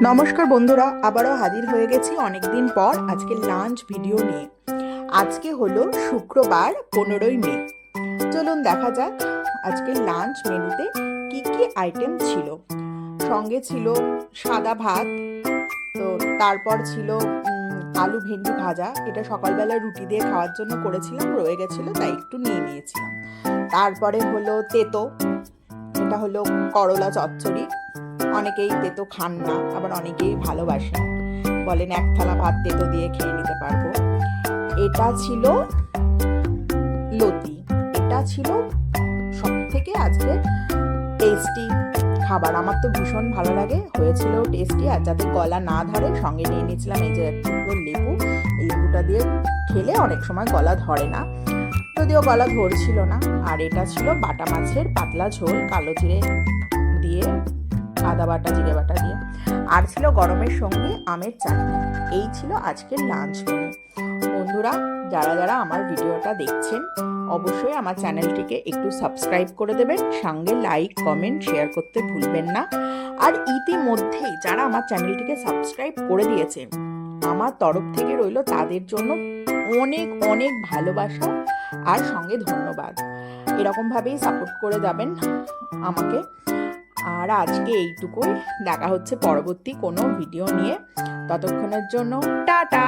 নমস্কার বন্ধুরা, আবারও হাজির হয়ে গেছি অনেকদিন পর আজকে লাঞ্চ ভিডিও নিয়ে। আজকে হলো শুক্রবার 15ই মে। চলুন দেখা যাক আজকে লাঞ্চ মেনুতে কি কি আইটেম ছিল। সঙ্গে ছিল সাদা ভাত, তো তারপর ছিল আলু ভেন্ডি ভাজা। এটা সকালবেলা রুটি দিয়ে খাওয়ার জন্য করেছিলাম, রয়ে গেছিলো তাই একটু নিয়ে নিয়েছিলাম। তারপরে হলো তেতো, এটা হলো করলা চচ্চড়ি। অনেকেই তেতো খান না, আবার অনেকেই ভালোবাসেন, বলেন এক থালা ভাত তেতো দিয়ে খেয়ে নিতে পারবো। এটা ছিল লতি। এটা ছিল সব থেকে আজকে টেস্টি খাবার, আমার তো ভীষণ ভালো লাগে, হয়েছিল টেস্টি। আর যাতে গলা না ধরে সঙ্গে নিয়ে নিয়েছিলাম এই যে একটু লেবু। এই লেবুটা দিয়ে খেলে অনেক সময় গলা ধরে না, যদিও গলা ধরছিল না। আর এটা ছিল বাটা মাছের পাতলা ঝোল, কালো জিরে দিয়ে, আদা বাটা জিরে বাটা দিয়ে। আর ছিল গরমের সঙ্গে আমের চাটনি। এই ছিল আজকের লাঞ্চ মেনু। বন্ধুরা, যারা যারা আমার ভিডিওটা দেখছেন অবশ্যই আমার চ্যানেলটিকে একটু সাবস্ক্রাইব করে দেবেন, সঙ্গে লাইক কমেন্ট শেয়ার করতে ভুলবেন না। আর ইতিমধ্যেই যারা আমার চ্যানেলটিকে সাবস্ক্রাইব করে দিয়েছেন, আমার তরফ থেকে রইল তাদের জন্য অনেক অনেক ভালোবাসা আর সঙ্গে ধন্যবাদ। এরকমভাবেই সাপোর্ট করে যাবেন আমাকে। আর আজকে এইটুকুই, দেখা হচ্ছে পরবর্তী কোনো ভিডিও নিয়ে। ততক্ষণের জন্য টাটা।